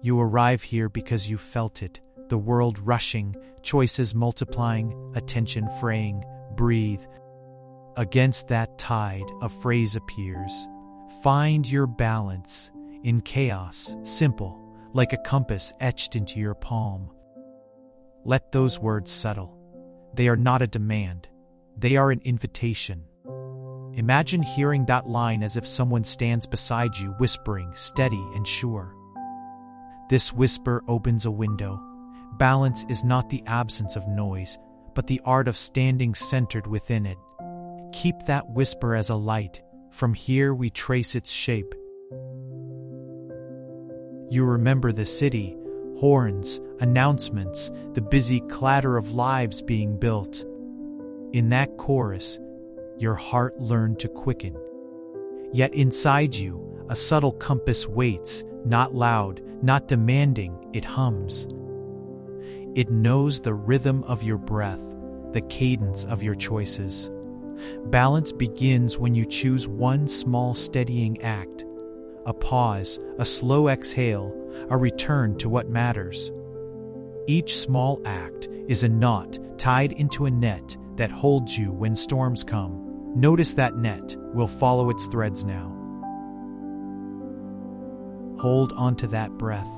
You arrive here because you felt it, the world rushing, choices multiplying, attention fraying. Breathe. Against that tide, a phrase appears. Find your balance in chaos, simple, like a compass etched into your palm. Let those words settle. They are not a demand. They are an invitation. Imagine hearing that line as if someone stands beside you, whispering, steady and sure. This whisper opens a window. Balance is not the absence of noise, but the art of standing centered within it. Keep that whisper as a light. From here we trace its shape. You remember the city, horns, announcements, the busy clatter of lives being built. In that chorus, your heart learned to quicken. Yet inside you, a subtle compass waits, not loud, not demanding, it hums. It knows the rhythm of your breath, the cadence of your choices. Balance begins when you choose one small steadying act, a pause, a slow exhale, a return to what matters. Each small act is a knot tied into a net that holds you when storms come. Notice that net. We'll follow its threads now. Hold on to that breath.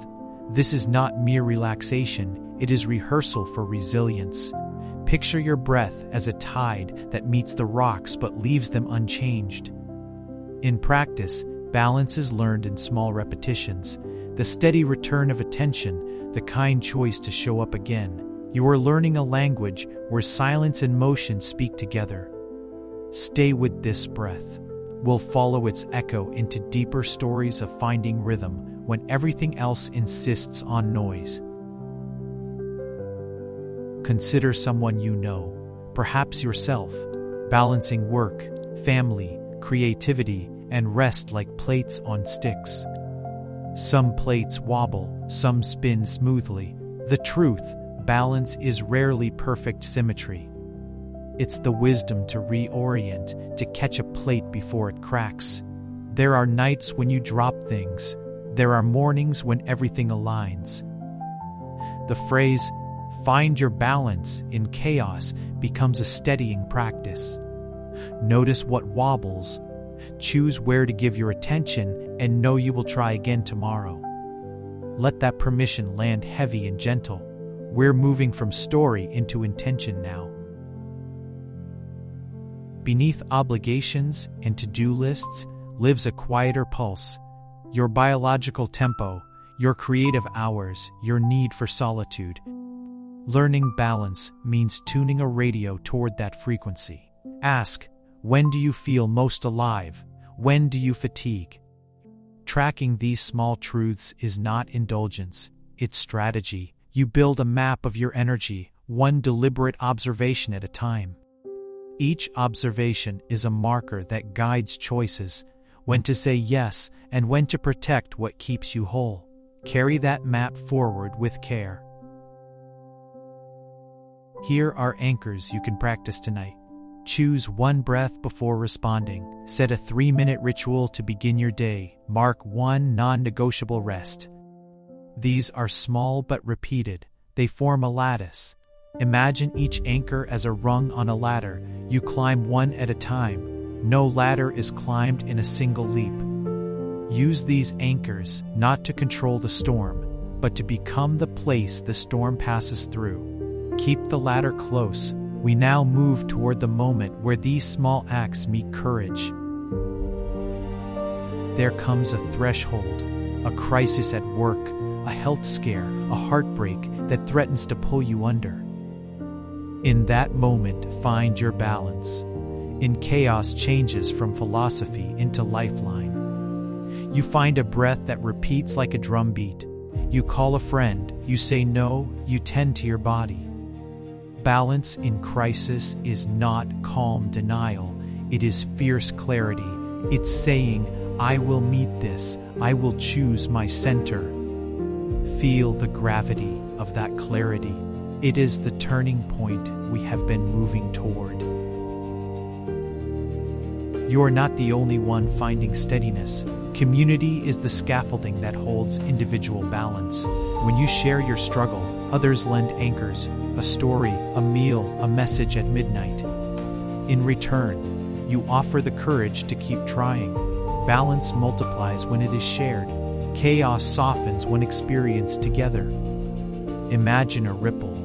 This is not mere relaxation, it is rehearsal for resilience. Picture your breath as a tide that meets the rocks but leaves them unchanged. In practice, balance is learned in small repetitions, the steady return of attention, the kind choice to show up again. You are learning a language where silence and motion speak together. Stay with this breath. We'll follow its echo into deeper stories of finding rhythm when everything else insists on noise. Consider someone you know, perhaps yourself, balancing work, family, creativity, and rest like plates on sticks. Some plates wobble, some spin smoothly. The truth, balance is rarely perfect symmetry. It's the wisdom to reorient, to catch a plate before it cracks. There are nights when you drop things. There are mornings when everything aligns. The phrase, "Find your balance in chaos," becomes a steadying practice. Notice what wobbles. Choose where to give your attention and know you will try again tomorrow. Let that permission land heavy and gentle. We're moving from story into intention now. Beneath obligations and to-do lists lives a quieter pulse. Your biological tempo, your creative hours, your need for solitude. Learning balance means tuning a radio toward that frequency. Ask, when do you feel most alive? When do you fatigue? Tracking these small truths is not indulgence, it's strategy. You build a map of your energy, one deliberate observation at a time. Each observation is a marker that guides choices, when to say yes and when to protect what keeps you whole. Carry that map forward with care. Here are anchors you can practice tonight. Choose one breath before responding. Set a 3-minute ritual to begin your day. Mark one non-negotiable rest. These are small but repeated. They form a lattice. Imagine each anchor as a rung on a ladder. You climb one at a time. No ladder is climbed in a single leap. Use these anchors not to control the storm, but to become the place the storm passes through. Keep the ladder close. We now move toward the moment where these small acts meet courage. There comes a threshold, a crisis at work, a health scare, a heartbreak that threatens to pull you under. In that moment, find your balance. In chaos changes from philosophy into lifeline. You find a breath that repeats like a drumbeat. You call a friend, you say no, you tend to your body. Balance in crisis is not calm denial, it is fierce clarity. It's saying, I will meet this, I will choose my center. Feel the gravity of that clarity. It is the turning point we have been moving toward. You are not the only one finding steadiness. Community is the scaffolding that holds individual balance. When you share your struggle, others lend anchors, a story, a meal, a message at midnight. In return, you offer the courage to keep trying. Balance multiplies when it is shared. Chaos softens when experienced together. Imagine a ripple.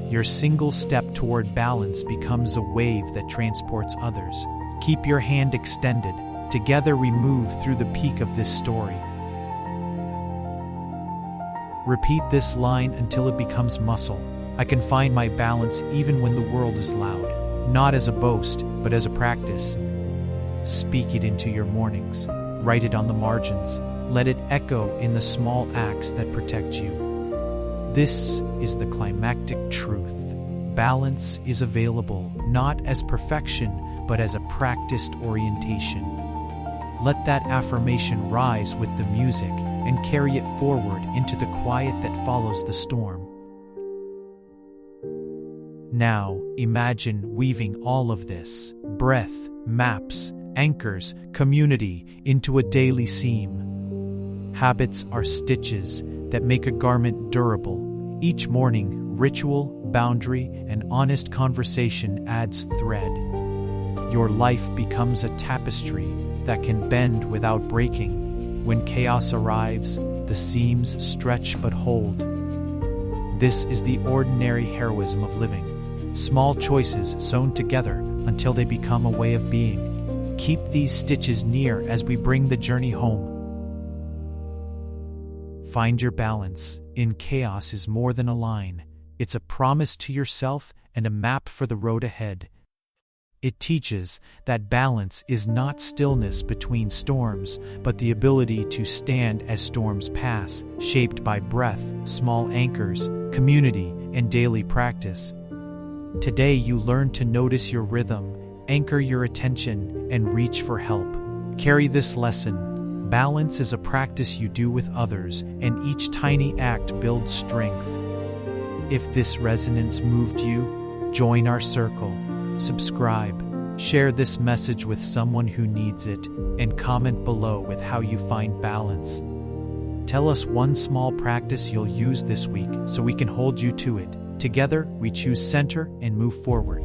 Your single step toward balance becomes a wave that transports others. Keep your hand extended. Together we move through the peak of this story. Repeat this line until it becomes muscle. I can find my balance even when the world is loud. Not as a boast, but as a practice. Speak it into your mornings. Write it on the margins. Let it echo in the small acts that protect you. This is the climactic truth. Balance is available not as perfection, but as a practiced orientation. Let that affirmation rise with the music and carry it forward into the quiet that follows the storm. Now, imagine weaving all of this breath, maps, anchors, community into a daily seam. Habits are stitches that make a garment durable. Each morning, ritual, boundary, and honest conversation adds thread. Your life becomes a tapestry that can bend without breaking. When chaos arrives, the seams stretch but hold. This is the ordinary heroism of living. Small choices sewn together until they become a way of being. Keep these stitches near as we bring the journey home. Find your balance. In chaos is more than a line. It's a promise to yourself and a map for the road ahead. It teaches that balance is not stillness between storms, but the ability to stand as storms pass, shaped by breath, small anchors, community, and daily practice. Today you learn to notice your rhythm, anchor your attention, and reach for help. Carry this lesson. Balance is a practice you do with others, and each tiny act builds strength. If this resonance moved you, join our circle. Subscribe, share this message with someone who needs it, and comment below with how you find balance. Tell us one small practice you'll use this week so we can hold you to it. Together, we choose center and move forward.